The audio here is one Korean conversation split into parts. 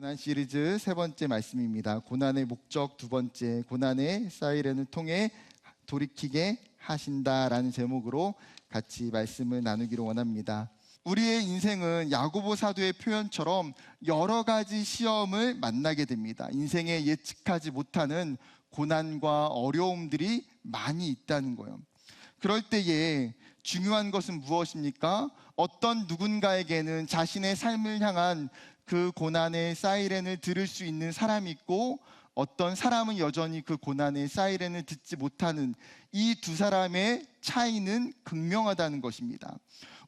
고난 시리즈 세 번째 말씀입니다. 고난의 목적 두 번째, 고난의 사이렌을 통해 돌이키게 하신다라는 제목으로 같이 말씀을 나누기로 원합니다. 우리의 인생은 야고보 사도의 표현처럼 여러 가지 시험을 만나게 됩니다. 인생에 예측하지 못하는 고난과 어려움들이 많이 있다는 거예요. 그럴 때에 중요한 것은 무엇입니까? 어떤 누군가에게는 자신의 삶을 향한 그 고난의 사이렌을 들을 수 있는 사람이 있고, 어떤 사람은 여전히 그 고난의 사이렌을 듣지 못하는 이 두 사람의 차이는 극명하다는 것입니다.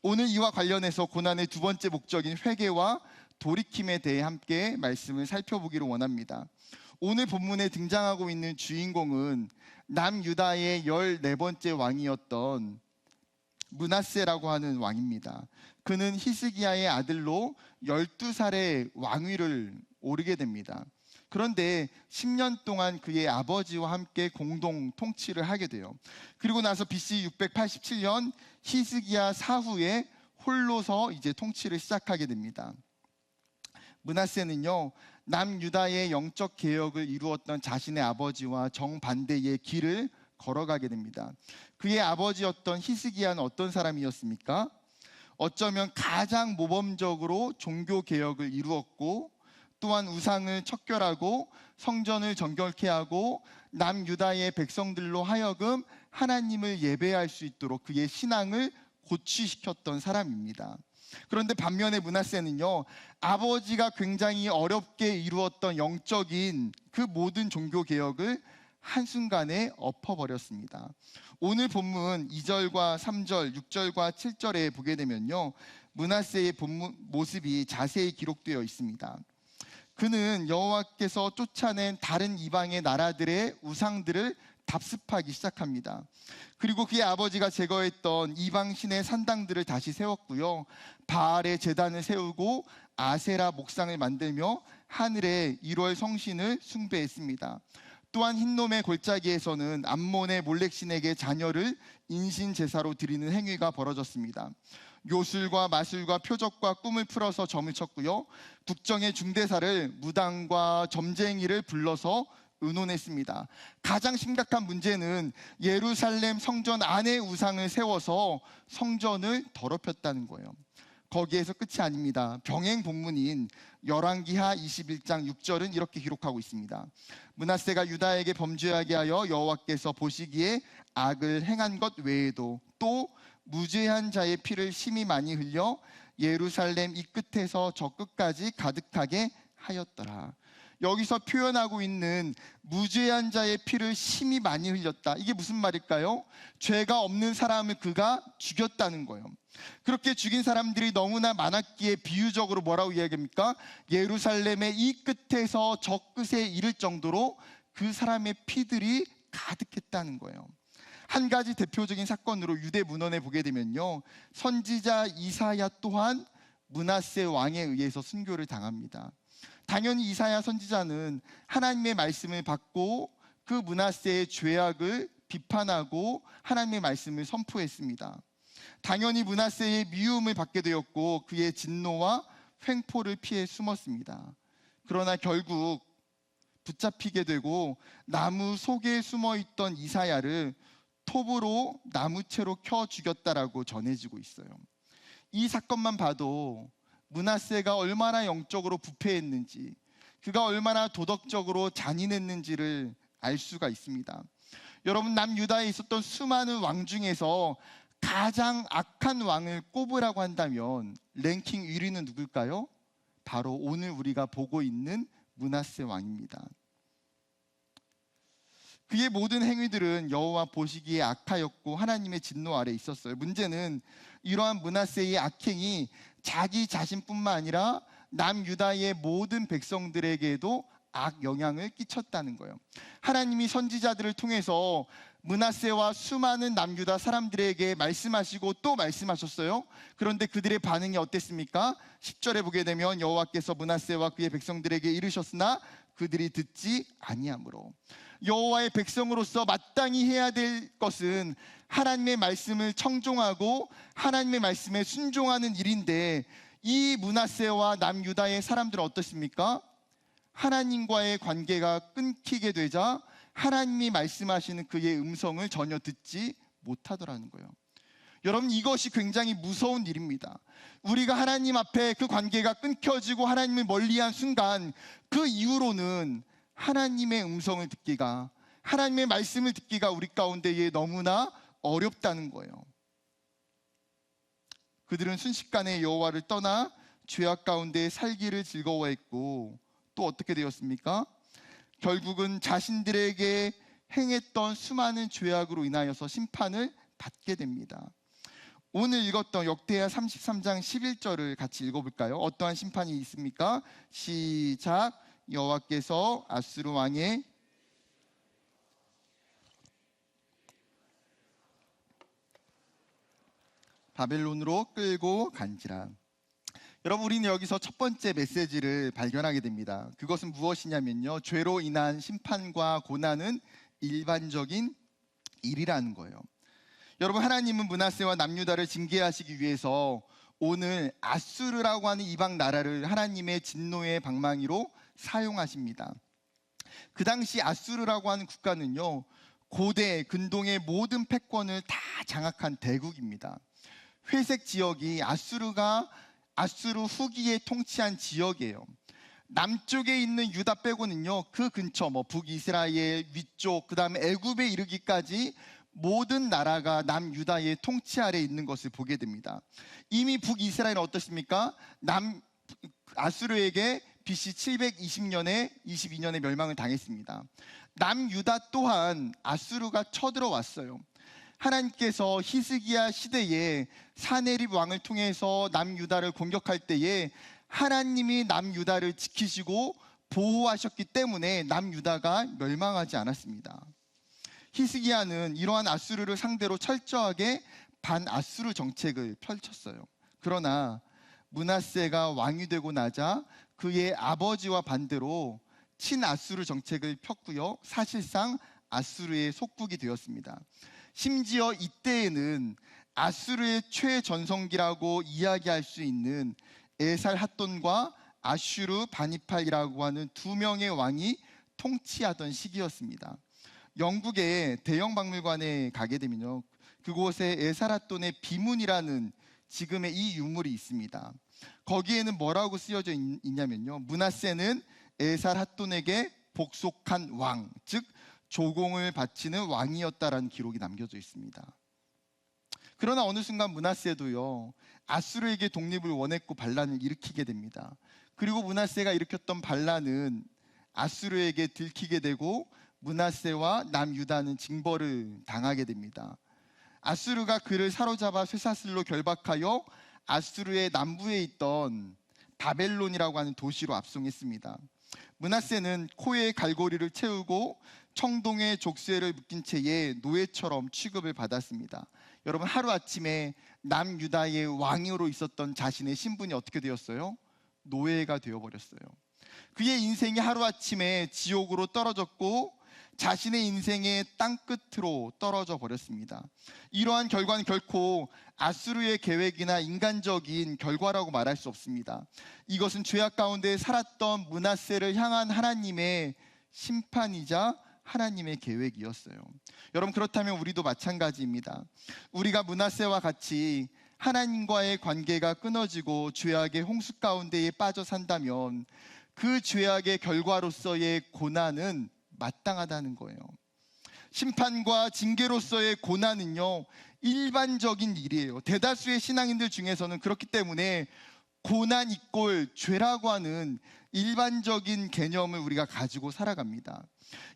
오늘 이와 관련해서 고난의 두 번째 목적인 회개와 돌이킴에 대해 함께 말씀을 살펴보기를 원합니다. 오늘 본문에 등장하고 있는 주인공은 남유다의 14번째 왕이었던 므낫세라고 하는 왕입니다. 그는 히스기야의 아들로 12살에 왕위를 오르게 됩니다. 그런데 10년 동안 그의 아버지와 함께 공동 통치를 하게 돼요. 그리고 나서 BC 687년 히스기야 사후에 홀로서 이제 통치를 시작하게 됩니다. 므낫세는요, 남유다의 영적 개혁을 이루었던 자신의 아버지와 정반대의 길을 걸어가게 됩니다. 그의 아버지였던 히스기야는 어떤 사람이었습니까? 어쩌면 가장 모범적으로 종교 개혁을 이루었고, 또한 우상을 척결하고 성전을 정결케 하고 남유다의 백성들로 하여금 하나님을 예배할 수 있도록 그의 신앙을 고취시켰던 사람입니다. 그런데 반면에 므낫세는요, 아버지가 굉장히 어렵게 이루었던 영적인 그 모든 종교 개혁을 한순간에 엎어버렸습니다. 오늘 본문 2절과 3절, 6절과 7절에 보게 되면요, 므낫세의 모습이 자세히 기록되어 있습니다. 그는 여호와께서 쫓아낸 다른 이방의 나라들의 우상들을 답습하기 시작합니다. 그리고 그의 아버지가 제거했던 이방신의 산당들을 다시 세웠고요, 바알의 제단을 세우고 아세라 목상을 만들며 하늘의 1월 성신을 숭배했습니다. 또한 흰놈의 골짜기에서는 암몬의 몰렉신에게 자녀를 인신 제사로 드리는 행위가 벌어졌습니다. 요술과 마술과 표적과 꿈을 풀어서 점을 쳤고요, 국정의 중대사를 무당과 점쟁이를 불러서 의논했습니다. 가장 심각한 문제는 예루살렘 성전 안에 우상을 세워서 성전을 더럽혔다는 거예요. 거기에서 끝이 아닙니다. 병행 본문인 열왕기하 21장 6절은 이렇게 기록하고 있습니다. 므낫세가 유다에게 범죄하게 하여 여호와께서 보시기에 악을 행한 것 외에도 또 무죄한 자의 피를 심히 많이 흘려 예루살렘 이 끝에서 저 끝까지 가득하게 하였더라. 여기서 표현하고 있는 무죄한 자의 피를 심히 많이 흘렸다, 이게 무슨 말일까요? 죄가 없는 사람을 그가 죽였다는 거예요. 그렇게 죽인 사람들이 너무나 많았기에 비유적으로 뭐라고 이야기합니까? 예루살렘의 이 끝에서 저 끝에 이를 정도로 그 사람의 피들이 가득했다는 거예요. 한 가지 대표적인 사건으로 유대 문헌에 보게 되면요, 선지자 이사야 또한 므낫세 왕에 의해서 순교를 당합니다. 당연히 이사야 선지자는 하나님의 말씀을 받고 그 므낫세의 죄악을 비판하고 하나님의 말씀을 선포했습니다. 당연히 므낫세의 미움을 받게 되었고 그의 진노와 횡포를 피해 숨었습니다. 그러나 결국 붙잡히게 되고 나무 속에 숨어있던 이사야를 톱으로 나무채로 켜 죽였다라고 전해지고 있어요. 이 사건만 봐도 므낫세가 얼마나 영적으로 부패했는지, 그가 얼마나 도덕적으로 잔인했는지를 알 수가 있습니다. 여러분, 남유다에 있었던 수많은 왕 중에서 가장 악한 왕을 꼽으라고 한다면 랭킹 1위는 누굴까요? 바로 오늘 우리가 보고 있는 므낫세 왕입니다. 그의 모든 행위들은 여호와 보시기에 악하였고 하나님의 진노 아래 있었어요. 문제는 이러한 므낫세의 악행이 자기 자신뿐만 아니라 남유다의 모든 백성들에게도 악 영향을 끼쳤다는 거예요. 하나님이 선지자들을 통해서 므낫세와 수많은 남유다 사람들에게 말씀하시고 또 말씀하셨어요. 그런데 그들의 반응이 어땠습니까? 10절에 보게 되면 여호와께서 므낫세와 그의 백성들에게 이르셨으나 그들이 듣지 아니하므로. 여호와의 백성으로서 마땅히 해야 될 것은 하나님의 말씀을 청종하고 하나님의 말씀에 순종하는 일인데, 이 므낫세와 남유다의 사람들은 어떻습니까? 하나님과의 관계가 끊기게 되자 하나님이 말씀하시는 그의 음성을 전혀 듣지 못하더라는 거예요. 여러분, 이것이 굉장히 무서운 일입니다. 우리가 하나님 앞에 그 관계가 끊겨지고 하나님을 멀리한 순간 그 이후로는 하나님의 음성을 듣기가, 하나님의 말씀을 듣기가 우리 가운데에 너무나 어렵다는 거예요. 그들은 순식간에 여호와를 떠나 죄악 가운데 살기를 즐거워했고, 또 어떻게 되었습니까? 결국은 자신들에게 행했던 수많은 죄악으로 인하여서 심판을 받게 됩니다. 오늘 읽었던 역대하 33장 11절을 같이 읽어볼까요? 어떠한 심판이 있습니까? 시작. 여호와께서 아수르 왕의 바벨론으로 끌고 간지라. 여러분, 우리는 여기서 첫 번째 메시지를 발견하게 됩니다. 그것은 무엇이냐면요, 죄로 인한 심판과 고난은 일반적인 일이라는 거예요. 여러분, 하나님은 므낫세와 남유다를 징계하시기 위해서 오늘 아수르라고 하는 이방 나라를 하나님의 진노의 방망이로 사용하십니다. 그 당시 아수르라고 하는 국가는요, 고대 근동의 모든 패권을 다 장악한 대국입니다. 회색 지역이 아수르 후기에 통치한 지역이에요. 남쪽에 있는 유다 빼고는요, 그 근처 북이스라엘 위쪽, 그 다음에 애굽에 이르기까지 모든 나라가 남유다의 통치 아래에 있는 것을 보게 됩니다. 이미 북이스라엘은 어떻습니까? 아수르에게 BC 720년에 22년에 멸망을 당했습니다. 남유다 또한 아수르가 쳐들어왔어요. 하나님께서 히스기야 시대에 사네립 왕을 통해서 남유다를 공격할 때에 하나님이 남유다를 지키시고 보호하셨기 때문에 남유다가 멸망하지 않았습니다. 히스기야는 이러한 아수르를 상대로 철저하게 반아수르 정책을 펼쳤어요. 그러나 므낫세가 왕이 되고 나자 그의 아버지와 반대로 친아수르 정책을 폈고요, 사실상 아수르의 속국이 되었습니다. 심지어 이때에는 아수르의 최전성기라고 이야기할 수 있는 에살핫돈과 아슈르 바니팔이라고 하는 두 명의 왕이 통치하던 시기였습니다. 영국의 대형 박물관에 가게 되면요, 그곳에 에살핫돈의 비문이라는 지금의 이 유물이 있습니다. 거기에는 뭐라고 쓰여져 있냐면요, 므낫세는 에살핫돈에게 복속한 왕, 즉 조공을 바치는 왕이었다라는 기록이 남겨져 있습니다. 그러나 어느 순간 므낫세도요, 아수르에게 독립을 원했고 반란을 일으키게 됩니다. 그리고 므낫세가 일으켰던 반란은 아수르에게 들키게 되고 므낫세와 남유다는 징벌을 당하게 됩니다. 아수르가 그를 사로잡아 쇠사슬로 결박하여 아수르의 남부에 있던 바벨론이라고 하는 도시로 압송했습니다. 므낫세는 코에 갈고리를 채우고 청동에 족쇄를 묶인 채에 노예처럼 취급을 받았습니다. 여러분, 하루아침에 남유다의 왕으로 있었던 자신의 신분이 어떻게 되었어요? 노예가 되어버렸어요. 그의 인생이 하루아침에 지옥으로 떨어졌고 자신의 인생의 땅끝으로 떨어져 버렸습니다. 이러한 결과는 결코 아수르의 계획이나 인간적인 결과라고 말할 수 없습니다. 이것은 죄악 가운데 살았던 므낫세를 향한 하나님의 심판이자 하나님의 계획이었어요. 여러분, 그렇다면 우리도 마찬가지입니다. 우리가 므낫세와 같이 하나님과의 관계가 끊어지고 죄악의 홍수 가운데에 빠져 산다면 그 죄악의 결과로서의 고난은 마땅하다는 거예요. 심판과 징계로서의 고난은요, 일반적인 일이에요. 대다수의 신앙인들 중에서는 그렇기 때문에 고난 이꼴 죄라고 하는 일반적인 개념을 우리가 가지고 살아갑니다.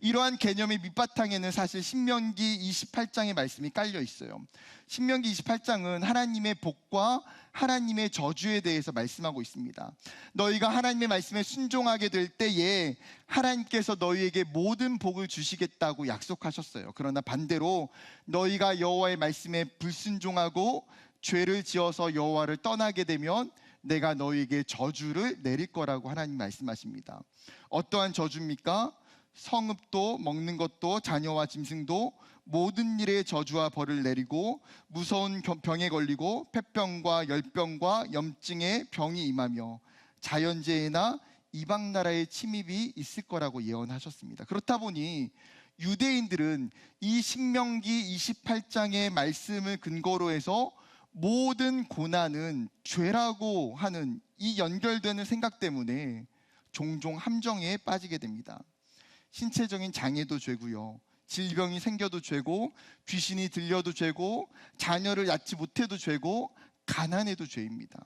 이러한 개념의 밑바탕에는 사실 신명기 28장의 말씀이 깔려 있어요. 신명기 28장은 하나님의 복과 하나님의 저주에 대해서 말씀하고 있습니다. 너희가 하나님의 말씀에 순종하게 될 때에 하나님께서 너희에게 모든 복을 주시겠다고 약속하셨어요. 그러나 반대로 너희가 여호와의 말씀에 불순종하고 죄를 지어서 여호와를 떠나게 되면 내가 너희에게 저주를 내릴 거라고 하나님 말씀하십니다. 어떠한 저주입니까? 성읍도 먹는 것도 자녀와 짐승도 모든 일에 저주와 벌을 내리고 무서운 병에 걸리고 폐병과 열병과 염증에 병이 임하며 자연재해나 이방 나라의 침입이 있을 거라고 예언하셨습니다. 그렇다 보니 유대인들은 이 신명기 28장의 말씀을 근거로 해서 모든 고난은 죄라고 하는 이 연결되는 생각 때문에 종종 함정에 빠지게 됩니다. 신체적인 장애도 죄고요, 질병이 생겨도 죄고, 귀신이 들려도 죄고, 자녀를 낳지 못해도 죄고, 가난해도 죄입니다.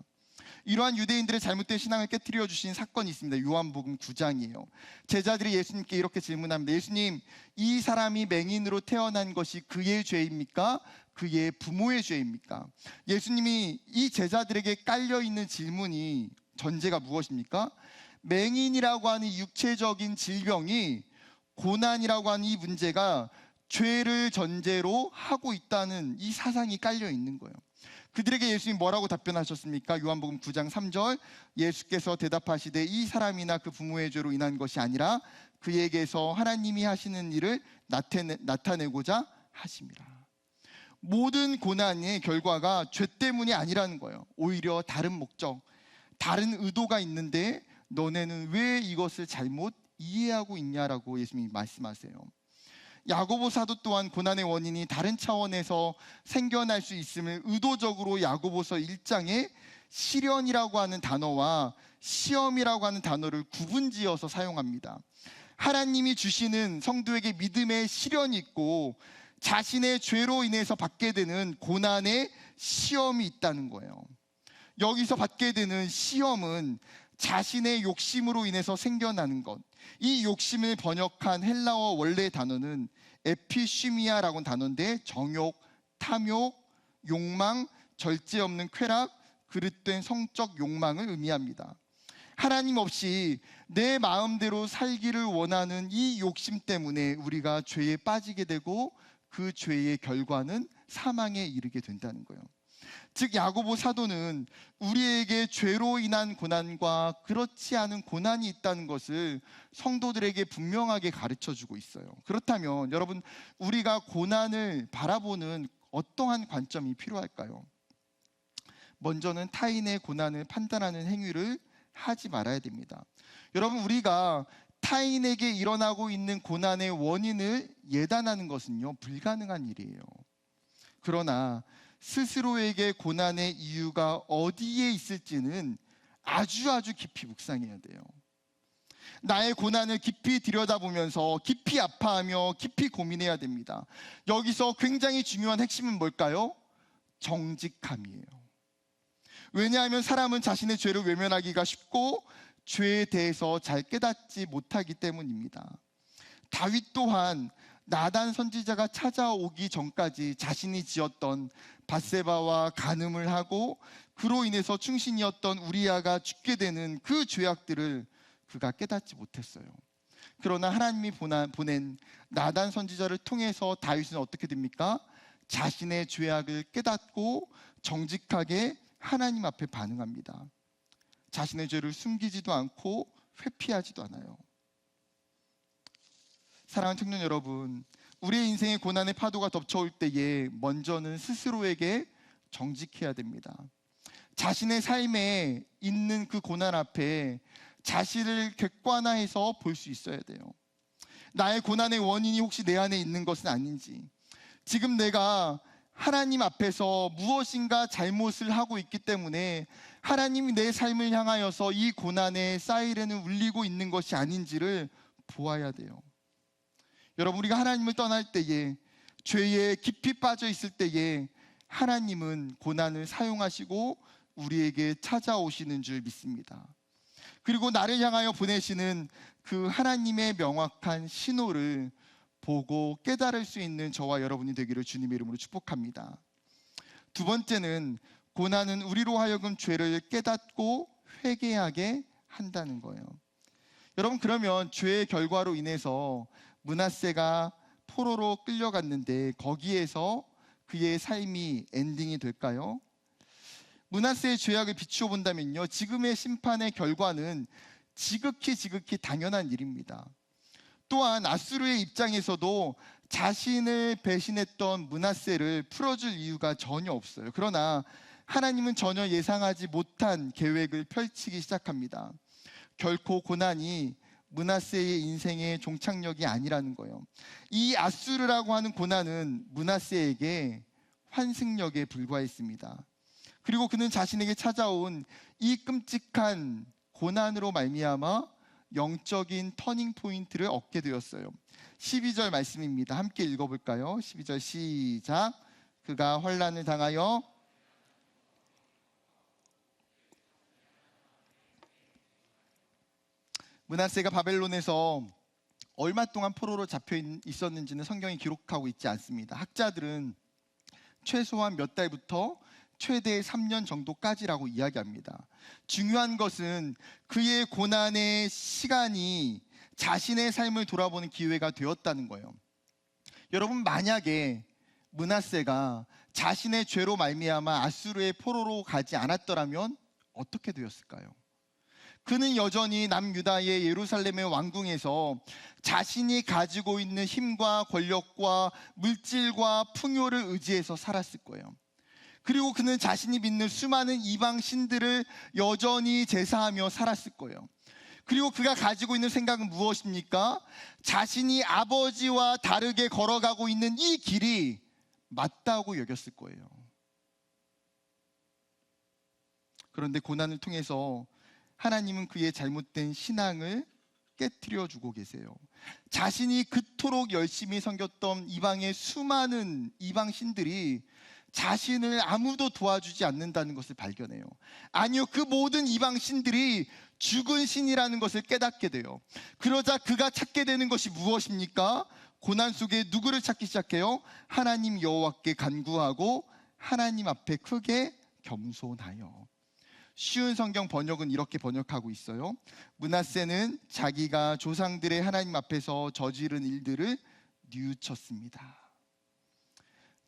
이러한 유대인들의 잘못된 신앙을 깨트려 주신 사건이 있습니다. 요한복음 9장이에요. 제자들이 예수님께 이렇게 질문합니다. 예수님, 이 사람이 맹인으로 태어난 것이 그의 죄입니까? 그의 부모의 죄입니까? 예수님이 이 제자들에게 깔려있는 질문이, 전제가 무엇입니까? 맹인이라고 하는 이 육체적인 질병이, 고난이라고 하는 이 문제가 죄를 전제로 하고 있다는 이 사상이 깔려 있는 거예요. 그들에게 예수님이 뭐라고 답변하셨습니까? 요한복음 9장 3절, 예수께서 대답하시되 이 사람이나 그 부모의 죄로 인한 것이 아니라 그에게서 하나님이 하시는 일을 나타내고자 하심이라. 모든 고난의 결과가 죄 때문이 아니라는 거예요. 오히려 다른 목적, 다른 의도가 있는데 너네는 왜 이것을 잘못 이해하고 있냐라고 예수님이 말씀하세요. 야고보 사도 또한 고난의 원인이 다른 차원에서 생겨날 수 있음을 의도적으로 야고보서 1장에 시련이라고 하는 단어와 시험이라고 하는 단어를 구분지어서 사용합니다. 하나님이 주시는 성도에게 믿음의 시련이 있고 자신의 죄로 인해서 받게 되는 고난의 시험이 있다는 거예요. 여기서 받게 되는 시험은 자신의 욕심으로 인해서 생겨나는 것, 이 욕심을 번역한 헬라어 원래 단어는 에피시미아라고 하는 단어인데 정욕, 탐욕, 욕망, 절제 없는 쾌락, 그릇된 성적 욕망을 의미합니다. 하나님 없이 내 마음대로 살기를 원하는 이 욕심 때문에 우리가 죄에 빠지게 되고 그 죄의 결과는 사망에 이르게 된다는 거예요. 즉 야고보 사도는 우리에게 죄로 인한 고난과 그렇지 않은 고난이 있다는 것을 성도들에게 분명하게 가르쳐주고 있어요. 그렇다면 여러분, 우리가 고난을 바라보는 어떠한 관점이 필요할까요? 먼저는 타인의 고난을 판단하는 행위를 하지 말아야 됩니다. 여러분, 우리가 타인에게 일어나고 있는 고난의 원인을 예단하는 것은요, 불가능한 일이에요. 그러나 스스로에게 고난의 이유가 어디에 있을지는 아주 깊이 묵상해야 돼요. 나의 고난을 깊이 들여다보면서 깊이 아파하며 깊이 고민해야 됩니다. 여기서 굉장히 중요한 핵심은 뭘까요? 정직함이에요. 왜냐하면 사람은 자신의 죄를 외면하기가 쉽고 죄에 대해서 잘 깨닫지 못하기 때문입니다. 다윗 또한 나단 선지자가 찾아오기 전까지 자신이 지었던 밧세바와 간음을 하고 그로 인해서 충신이었던 우리아가 죽게 되는 그 죄악들을 그가 깨닫지 못했어요. 그러나 하나님이 보낸 나단 선지자를 통해서 다윗은 어떻게 됩니까? 자신의 죄악을 깨닫고 정직하게 하나님 앞에 반응합니다. 자신의 죄를 숨기지도 않고 회피하지도 않아요. 사랑하는 청년 여러분, 우리의 인생의 고난의 파도가 덮쳐올 때에 먼저는 스스로에게 정직해야 됩니다. 자신의 삶에 있는 그 고난 앞에 자신을 객관화해서 볼 수 있어야 돼요. 나의 고난의 원인이 혹시 내 안에 있는 것은 아닌지, 지금 내가 하나님 앞에서 무엇인가 잘못을 하고 있기 때문에 하나님이 내 삶을 향하여서 이 고난의 사이렌을 울리고 있는 것이 아닌지를 보아야 돼요. 여러분, 우리가 하나님을 떠날 때에, 죄에 깊이 빠져 있을 때에 하나님은 고난을 사용하시고 우리에게 찾아오시는 줄 믿습니다. 그리고 나를 향하여 보내시는 그 하나님의 명확한 신호를 보고 깨달을 수 있는 저와 여러분이 되기를 주님의 이름으로 축복합니다. 두 번째는 고난은 우리로 하여금 죄를 깨닫고 회개하게 한다는 거예요. 여러분, 그러면 죄의 결과로 인해서 므낫세가 포로로 끌려갔는데 거기에서 그의 삶이 엔딩이 될까요? 므낫세의 죄악을 비추어 본다면요, 지금의 심판의 결과는 지극히 당연한 일입니다. 또한 아수르의 입장에서도 자신을 배신했던 므낫세를 풀어줄 이유가 전혀 없어요. 그러나 하나님은 전혀 예상하지 못한 계획을 펼치기 시작합니다. 결코 고난이 므낫세의 인생의 종착역이 아니라는 거예요. 이 아수르라고 하는 고난은 므낫세에게 환승역에 불과했습니다. 그리고 그는 자신에게 찾아온 이 끔찍한 고난으로 말미암아 영적인 터닝 포인트를 얻게 되었어요. 12절 말씀입니다. 함께 읽어볼까요? 12절 시작. 그가 환난을 당하여 므낫세가 바벨론에서 얼마 동안 포로로 잡혀 있었는지는 성경이 기록하고 있지 않습니다. 학자들은 최소한 몇 달부터 최대 3년 정도까지라고 이야기합니다. 중요한 것은 그의 고난의 시간이 자신의 삶을 돌아보는 기회가 되었다는 거예요. 여러분, 만약에 므낫세가 자신의 죄로 말미암아 아수르의 포로로 가지 않았더라면 어떻게 되었을까요? 그는 여전히 남유다의 예루살렘의 왕궁에서 자신이 가지고 있는 힘과 권력과 물질과 풍요를 의지해서 살았을 거예요. 그리고 그는 자신이 믿는 수많은 이방 신들을 여전히 제사하며 살았을 거예요. 그리고 그가 가지고 있는 생각은 무엇입니까? 자신이 아버지와 다르게 걸어가고 있는 이 길이 맞다고 여겼을 거예요. 그런데 고난을 통해서 하나님은 그의 잘못된 신앙을 깨트려 주고 계세요. 자신이 그토록 열심히 섬겼던 이방의 수많은 이방 신들이 자신을 아무도 도와주지 않는다는 것을 발견해요. 아니요, 그 모든 이방 신들이 죽은 신이라는 것을 깨닫게 돼요. 그러자 그가 찾게 되는 것이 무엇입니까? 고난 속에 누구를 찾기 시작해요? 하나님 여호와께 간구하고 하나님 앞에 크게 겸손하여. 쉬운 성경 번역은 이렇게 번역하고 있어요. 므낫세는 자기가 조상들의 하나님 앞에서 저지른 일들을 뉘우쳤습니다.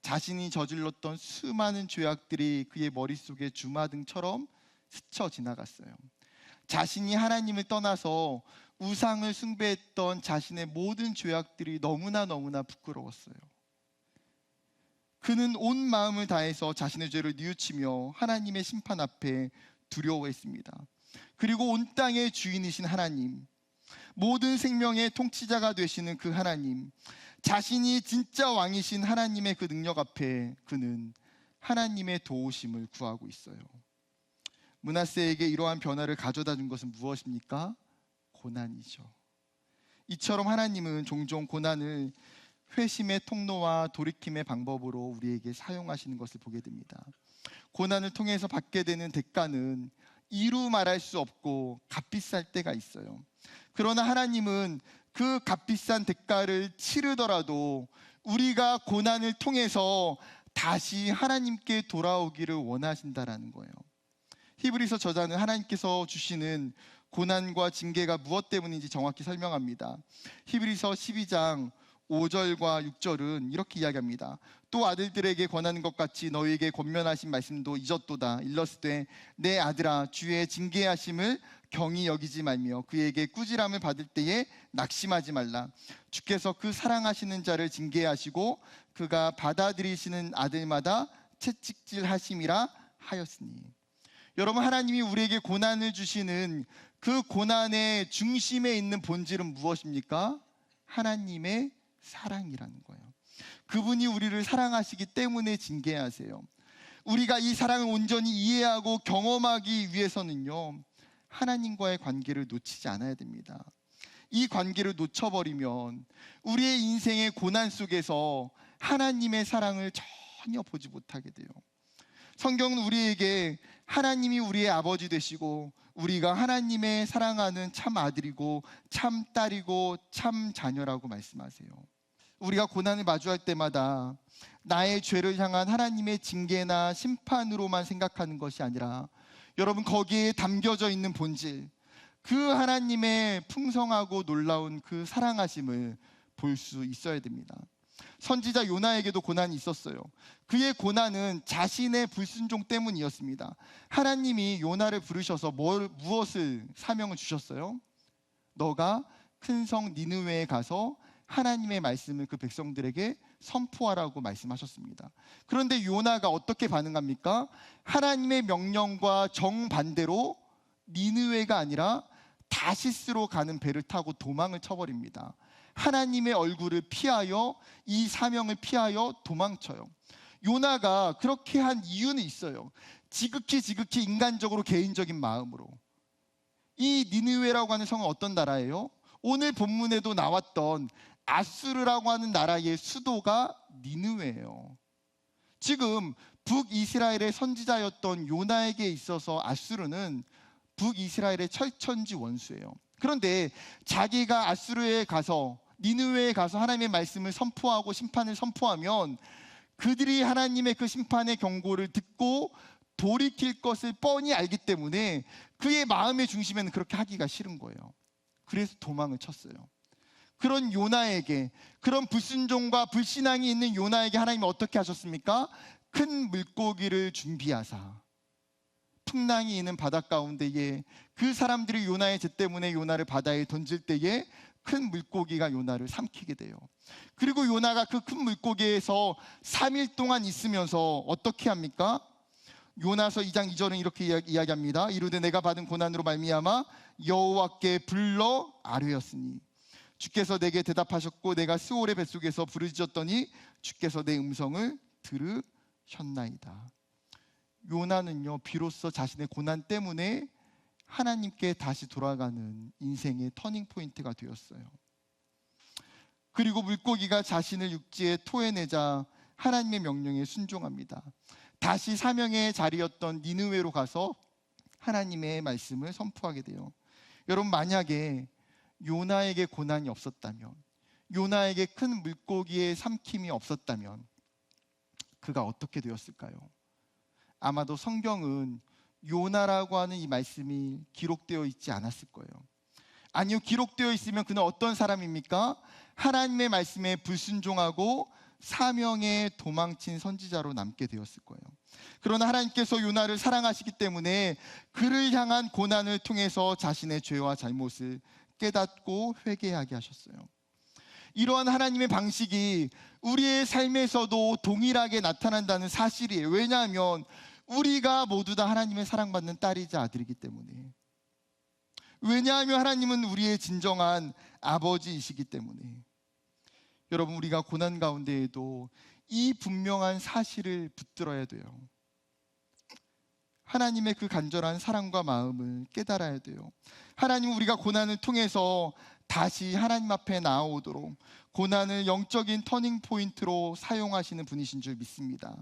자신이 저질렀던 수많은 죄악들이 그의 머릿속에 주마등처럼 스쳐 지나갔어요. 자신이 하나님을 떠나서 우상을 숭배했던 자신의 모든 죄악들이 너무나 부끄러웠어요. 그는 온 마음을 다해서 자신의 죄를 뉘우치며 하나님의 심판 앞에 두려워했습니다. 그리고 온 땅의 주인이신 하나님, 모든 생명의 통치자가 되시는 그 하나님, 자신이 진짜 왕이신 하나님의 그 능력 앞에 그는 하나님의 도우심을 구하고 있어요. 므낫세에게 이러한 변화를 가져다 준 것은 무엇입니까? 고난이죠. 이처럼 하나님은 종종 고난을 회심의 통로와 돌이킴의 방법으로 우리에게 사용하시는 것을 보게 됩니다. 고난을 통해서 받게 되는 대가는 이루 말할 수 없고 값비쌀 때가 있어요. 그러나 하나님은 그 값비싼 대가를 치르더라도 우리가 고난을 통해서 다시 하나님께 돌아오기를 원하신다라는 거예요. 히브리서 저자는 하나님께서 주시는 고난과 징계가 무엇 때문인지 정확히 설명합니다. 히브리서 12장 5절과 6절은 이렇게 이야기합니다. 또 아들들에게 권하는 것 같이 너희에게 권면하신 말씀도 잊었도다. 일렀으되 내 아들아 주의 징계하심을 경히 여기지 말며 그에게 꾸지람을 받을 때에 낙심하지 말라. 주께서 그 사랑하시는 자를 징계하시고 그가 받아들이시는 아들마다 채찍질하심이라 하였으니. 여러분, 하나님이 우리에게 고난을 주시는 그 고난의 중심에 있는 본질은 무엇입니까? 하나님의 사랑이라는 거예요. 그분이 우리를 사랑하시기 때문에 징계하세요. 우리가 이 사랑을 온전히 이해하고 경험하기 위해서는요, 하나님과의 관계를 놓치지 않아야 됩니다. 이 관계를 놓쳐버리면 우리의 인생의 고난 속에서 하나님의 사랑을 전혀 보지 못하게 돼요. 성경은 우리에게 하나님이 우리의 아버지 되시고 우리가 하나님의 사랑하는 참 아들이고 참 딸이고 참 자녀라고 말씀하세요. 우리가 고난을 마주할 때마다 나의 죄를 향한 하나님의 징계나 심판으로만 생각하는 것이 아니라 여러분, 거기에 담겨져 있는 본질, 그 하나님의 풍성하고 놀라운 그 사랑하심을 볼 수 있어야 됩니다. 선지자 요나에게도 고난이 있었어요. 그의 고난은 자신의 불순종 때문이었습니다. 하나님이 요나를 부르셔서 무엇을 사명을 주셨어요? 너가 큰 성 니느웨에 가서 하나님의 말씀을 그 백성들에게 선포하라고 말씀하셨습니다. 그런데 요나가 어떻게 반응합니까? 하나님의 명령과 정반대로 니느웨가 아니라 다시스로 가는 배를 타고 도망을 쳐버립니다. 하나님의 얼굴을 피하여, 이 사명을 피하여 도망쳐요. 요나가 그렇게 한 이유는 있어요. 지극히 인간적으로, 개인적인 마음으로. 이 니느웨라고 하는 성은 어떤 나라예요? 오늘 본문에도 나왔던 아수르라고 하는 나라의 수도가 니느웨예요. 지금 북이스라엘의 선지자였던 요나에게 있어서 아수르는 북이스라엘의 철천지 원수예요. 그런데 자기가 아수르에 가서, 니느웨에 가서 하나님의 말씀을 선포하고 심판을 선포하면 그들이 하나님의 그 심판의 경고를 듣고 돌이킬 것을 뻔히 알기 때문에 그의 마음의 중심에는 그렇게 하기가 싫은 거예요. 그래서 도망을 쳤어요. 그런 요나에게, 그런 불순종과 불신앙이 있는 요나에게 하나님이 어떻게 하셨습니까? 큰 물고기를 준비하사 풍랑이 있는 바다 가운데에 그 사람들이 요나의 죄 때문에 요나를 바다에 던질 때에 큰 물고기가 요나를 삼키게 돼요. 그리고 요나가 그 큰 물고기에서 3일 동안 있으면서 어떻게 합니까? 요나서 2장 2절은 이렇게 이야기합니다. 이르되 내가 받은 고난으로 말미암아 여호와께 불러 아뢰었으니 주께서 내게 대답하셨고 내가 스올의 뱃속에서 부르짖었더니 주께서 내 음성을 들으셨나이다. 요나는요, 비로소 자신의 고난 때문에 하나님께 다시 돌아가는 인생의 터닝 포인트가 되었어요. 그리고 물고기가 자신을 육지에 토해내자 하나님의 명령에 순종합니다. 다시 사명의 자리였던 니느웨로 가서 하나님의 말씀을 선포하게 돼요. 여러분, 만약에 요나에게 고난이 없었다면, 요나에게 큰 물고기의 삼킴이 없었다면 그가 어떻게 되었을까요? 아마도 성경은 요나라고 하는 이 말씀이 기록되어 있지 않았을 거예요. 아니요, 기록되어 있으면 그는 어떤 사람입니까? 하나님의 말씀에 불순종하고 사명에 도망친 선지자로 남게 되었을 거예요. 그러나 하나님께서 요나를 사랑하시기 때문에 그를 향한 고난을 통해서 자신의 죄와 잘못을 깨닫고 회개하게 하셨어요. 이러한 하나님의 방식이 우리의 삶에서도 동일하게 나타난다는 사실이에요. 왜냐하면 우리가 모두 다 하나님의 사랑받는 딸이자 아들이기 때문에. 왜냐하면 하나님은 우리의 진정한 아버지이시기 때문에. 여러분, 우리가 고난 가운데에도 이 분명한 사실을 붙들어야 돼요. 하나님의 그 간절한 사랑과 마음을 깨달아야 돼요. 하나님은 우리가 고난을 통해서 다시 하나님 앞에 나아오도록 고난을 영적인 터닝 포인트로 사용하시는 분이신 줄 믿습니다.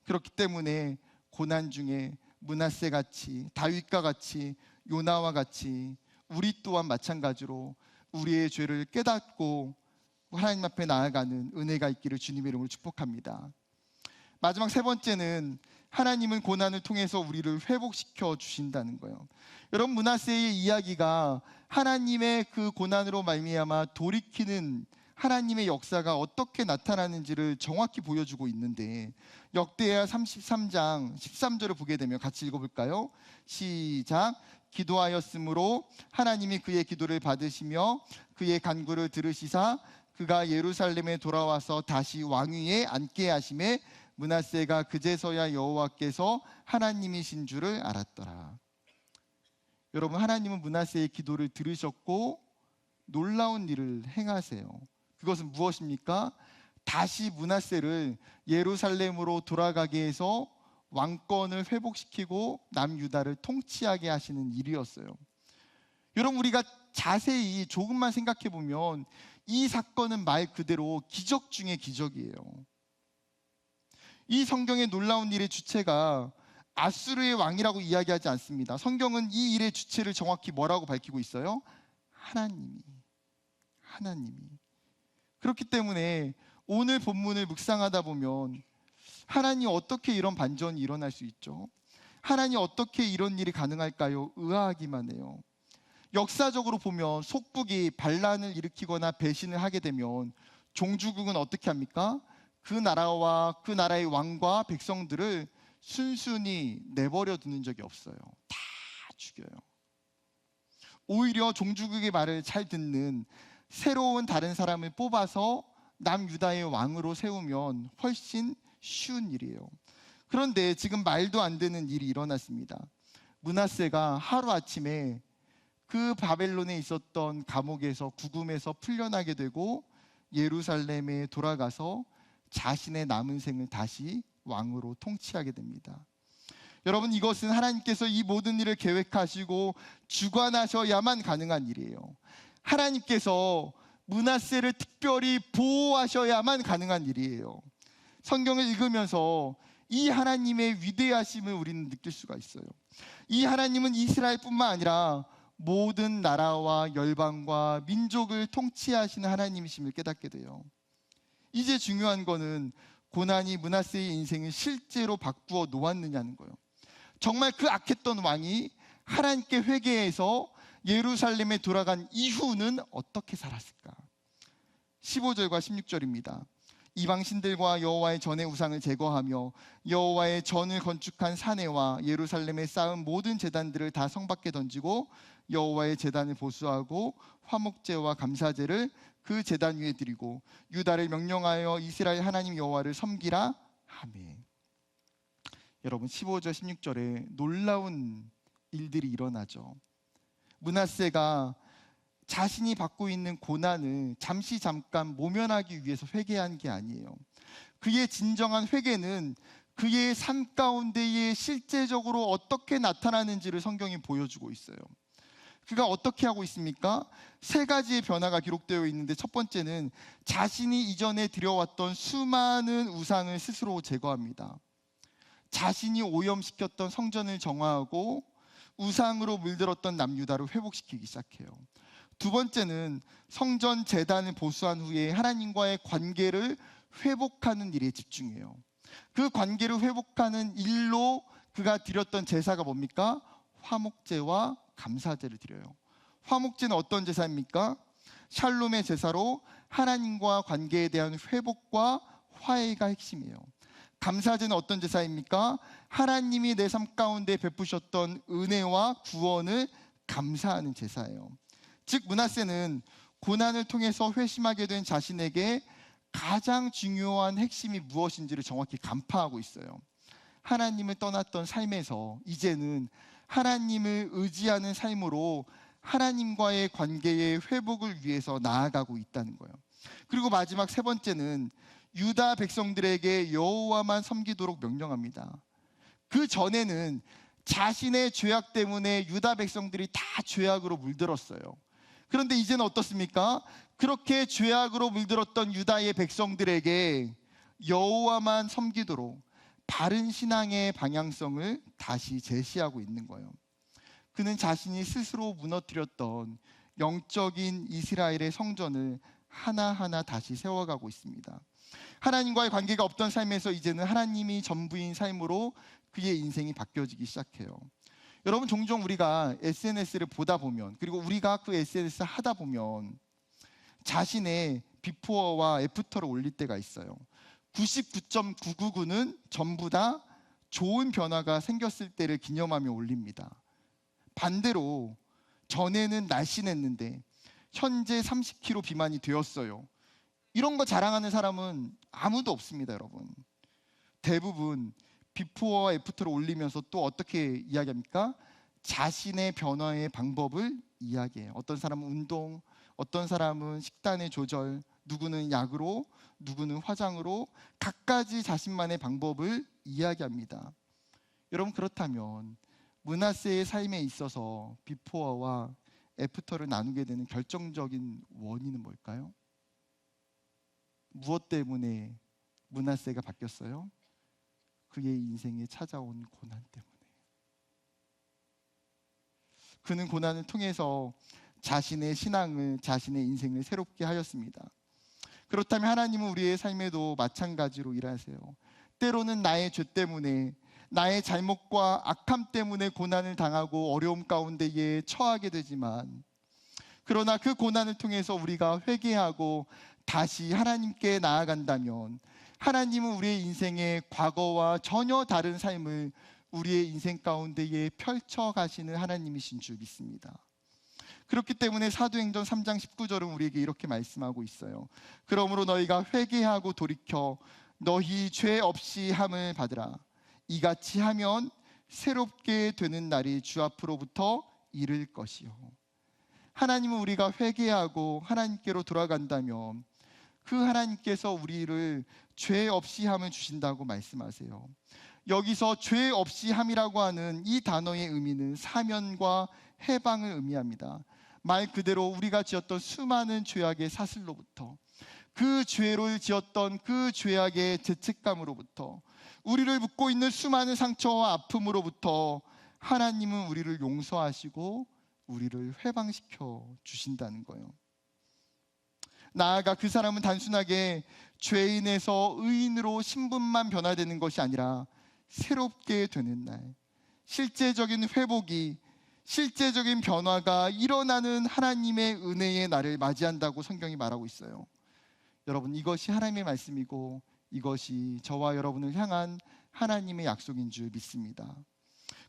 그렇기 때문에 고난 중에 므낫세 같이, 다윗과 같이, 요나와 같이 우리 또한 마찬가지로 우리의 죄를 깨닫고 하나님 앞에 나아가는 은혜가 있기를 주님의 이름으로 축복합니다. 마지막 세 번째는 하나님은 고난을 통해서 우리를 회복시켜 주신다는 거예요. 여러분, 므낫세의 이야기가 하나님의 그 고난으로 말미암아 돌이키는 하나님의 역사가 어떻게 나타나는지를 정확히 보여주고 있는데, 역대하 33장 13절을 보게 되면 같이 읽어볼까요? 시작. 기도하였으므로 하나님이 그의 기도를 받으시며 그의 간구를 들으시사 그가 예루살렘에 돌아와서 다시 왕위에 앉게 하심에 므낫세가 그제서야 여호와께서 하나님이신 줄을 알았더라. 여러분, 하나님은 므낫세의 기도를 들으셨고 놀라운 일을 행하세요. 그것은 무엇입니까? 다시 므낫세를 예루살렘으로 돌아가게 해서 왕권을 회복시키고 남유다를 통치하게 하시는 일이었어요. 여러분, 우리가 자세히 조금만 생각해 보면 이 사건은 말 그대로 기적 중의 기적이에요. 이 성경의 놀라운 일의 주체가 아수르의 왕이라고 이야기하지 않습니다. 성경은 이 일의 주체를 정확히 뭐라고 밝히고 있어요? 하나님이. 그렇기 때문에 오늘 본문을 묵상하다 보면 하나님 어떻게 이런 반전이 일어날 수 있죠? 하나님 어떻게 이런 일이 가능할까요? 의아하기만 해요. 역사적으로 보면 속국이 반란을 일으키거나 배신을 하게 되면 종주국은 어떻게 합니까? 그 나라와 그 나라의 왕과 백성들을 순순히 내버려 두는 적이 없어요. 다 죽여요. 오히려 종주국의 말을 잘 듣는 새로운 다른 사람을 뽑아서 남유다의 왕으로 세우면 훨씬 쉬운 일이에요. 그런데 지금 말도 안 되는 일이 일어났습니다. 므낫세가 하루아침에 그 바벨론에 있었던 감옥에서 구금에서 풀려나게 되고 예루살렘에 돌아가서 자신의 남은 생을 다시 왕으로 통치하게 됩니다. 여러분, 이것은 하나님께서 이 모든 일을 계획하시고 주관하셔야만 가능한 일이에요. 하나님께서 므낫세를 특별히 보호하셔야만 가능한 일이에요. 성경을 읽으면서 이 하나님의 위대하심을 우리는 느낄 수가 있어요. 이 하나님은 이스라엘뿐만 아니라 모든 나라와 열방과 민족을 통치하시는 하나님이심을 깨닫게 돼요. 이제 중요한 거는 고난이 므낫세의 인생을 실제로 바꾸어 놓았느냐는 거예요. 정말 그 악했던 왕이 하나님께 회개해서 예루살렘에 돌아간 이후는 어떻게 살았을까? 15절과 16절입니다. 이방 신들과 여호와의 전의 우상을 제거하며 여호와의 전을 건축한 사내와 예루살렘에 쌓은 모든 제단들을 다 성 밖에 던지고 여호와의 제단을 보수하고 화목제와 감사제를 그 제단 위에 드리고 유다를 명령하여 이스라엘 하나님 여호와를 섬기라 하매. 여러분, 15절 16절에 놀라운 일들이 일어나죠. 므낫세가 자신이 받고 있는 고난을 잠깐 모면하기 위해서 회개한 게 아니에요. 그의 진정한 회개는 그의 삶 가운데에 실제적으로 어떻게 나타나는지를 성경이 보여주고 있어요. 그가 어떻게 하고 있습니까? 세 가지의 변화가 기록되어 있는데, 첫 번째는 자신이 이전에 드려왔던 수많은 우상을 스스로 제거합니다. 자신이 오염시켰던 성전을 정화하고 우상으로 물들었던 남유다를 회복시키기 시작해요. 두 번째는 성전 제단을 보수한 후에 하나님과의 관계를 회복하는 일에 집중해요. 그 관계를 회복하는 일로 그가 드렸던 제사가 뭡니까? 화목제와 감사제를 드려요. 화목제는 어떤 제사입니까? 샬롬의 제사로 하나님과 관계에 대한 회복과 화해가 핵심이에요. 감사제는 어떤 제사입니까? 하나님이 내 삶 가운데 베푸셨던 은혜와 구원을 감사하는 제사예요. 즉, 므낫세는 고난을 통해서 회심하게 된 자신에게 가장 중요한 핵심이 무엇인지를 정확히 간파하고 있어요. 하나님을 떠났던 삶에서 이제는 하나님을 의지하는 삶으로 하나님과의 관계의 회복을 위해서 나아가고 있다는 거예요. 그리고 마지막 세 번째는 유다 백성들에게 여호와만 섬기도록 명령합니다. 그 전에는 자신의 죄악 때문에 유다 백성들이 다 죄악으로 물들었어요. 그런데 이제는 어떻습니까? 그렇게 죄악으로 물들었던 유다의 백성들에게 여호와만 섬기도록 바른 신앙의 방향성을 다시 제시하고 있는 거예요. 그는 자신이 스스로 무너뜨렸던 영적인 이스라엘의 성전을 하나하나 다시 세워가고 있습니다. 하나님과의 관계가 없던 삶에서 이제는 하나님이 전부인 삶으로 그의 인생이 바뀌어지기 시작해요. 여러분, 종종 우리가 SNS를 보다 보면, 그리고 우리가 그 SNS 하다 보면 자신의 비포어와 애프터를 올릴 때가 있어요. 99.999는 전부 다 좋은 변화가 생겼을 때를 기념하며 올립니다. 반대로 전에는 날씬했는데 현재 30kg 비만이 되었어요, 이런 거 자랑하는 사람은 아무도 없습니다. 여러분, 대부분 비포와 애프터를 올리면서 또 어떻게 이야기합니까? 자신의 변화의 방법을 이야기해요. 어떤 사람은 운동, 어떤 사람은 식단의 조절, 누구는 약으로, 누구는 화장으로 각가지 자신만의 방법을 이야기합니다. 여러분, 그렇다면 므낫세의 삶에 있어서 비포와 애프터를 나누게 되는 결정적인 원인은 뭘까요? 무엇 때문에 므낫세가 바뀌었어요? 그의 인생에 찾아온 고난 때문에. 그는 고난을 통해서 자신의 신앙을, 자신의 인생을 새롭게 하였습니다. 그렇다면 하나님은 우리의 삶에도 마찬가지로 일하세요. 때로는 나의 죄 때문에, 나의 잘못과 악함 때문에 고난을 당하고 어려움 가운데에 처하게 되지만, 그러나 그 고난을 통해서 우리가 회개하고 다시 하나님께 나아간다면 하나님은 우리의 인생의 과거와 전혀 다른 삶을 우리의 인생 가운데에 펼쳐 가시는 하나님이신 줄 믿습니다. 그렇기 때문에 사도행전 3장 19절은 우리에게 이렇게 말씀하고 있어요. 그러므로 너희가 회개하고 돌이켜 너희 죄 없이 함을 받으라. 이같이 하면 새롭게 되는 날이 주 앞으로부터 이를 것이요. 하나님은 우리가 회개하고 하나님께로 돌아간다면 그 하나님께서 우리를 죄 없이 함을 주신다고 말씀하세요. 여기서 죄 없이 함이라고 하는 이 단어의 의미는 사면과 해방을 의미합니다. 말 그대로 우리가 지었던 수많은 죄악의 사슬로부터, 그 죄를 지었던 그 죄악의 죄책감으로부터, 우리를 묶고 있는 수많은 상처와 아픔으로부터 하나님은 우리를 용서하시고 우리를 회방시켜 주신다는 거예요. 나아가 그 사람은 단순하게 죄인에서 의인으로 신분만 변화되는 것이 아니라 새롭게 되는 날, 실제적인 회복이, 실제적인 변화가 일어나는 하나님의 은혜의 날을 맞이한다고 성경이 말하고 있어요. 여러분, 이것이 하나님의 말씀이고 이것이 저와 여러분을 향한 하나님의 약속인 줄 믿습니다.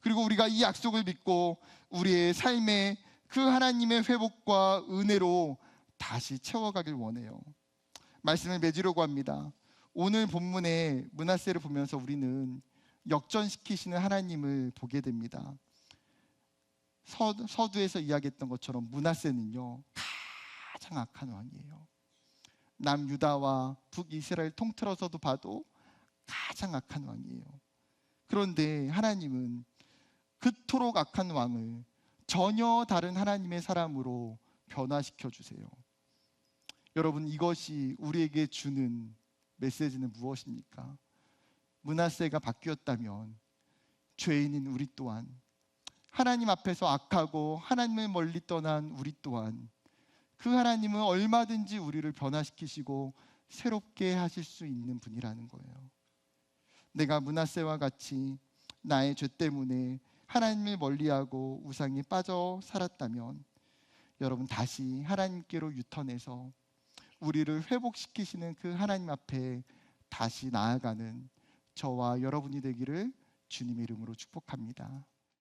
그리고 우리가 이 약속을 믿고 우리의 삶에 그 하나님의 회복과 은혜로 다시 채워가길 원해요. 말씀을 맺으려고 합니다. 오늘 본문의 므낫세를 보면서 우리는 역전시키시는 하나님을 보게 됩니다. 서두에서 이야기했던 것처럼 므낫세는요, 가장 악한 왕이에요. 남유다와 북이스라엘 통틀어서도 봐도 가장 악한 왕이에요. 그런데 하나님은 그토록 악한 왕을 전혀 다른 하나님의 사람으로 변화시켜 주세요. 여러분, 이것이 우리에게 주는 메시지는 무엇입니까? 므낫세가 바뀌었다면 죄인인 우리 또한, 하나님 앞에서 악하고 하나님을 멀리 떠난 우리 또한, 그 하나님은 얼마든지 우리를 변화시키시고 새롭게 하실 수 있는 분이라는 거예요. 내가 므낫세와 같이 나의 죄 때문에 하나님을 멀리하고 우상에 빠져 살았다면 여러분, 다시 하나님께로 유턴해서 우리를 회복시키시는 그 하나님 앞에 다시 나아가는 저와 여러분이 되기를 주님의 이름으로 축복합니다.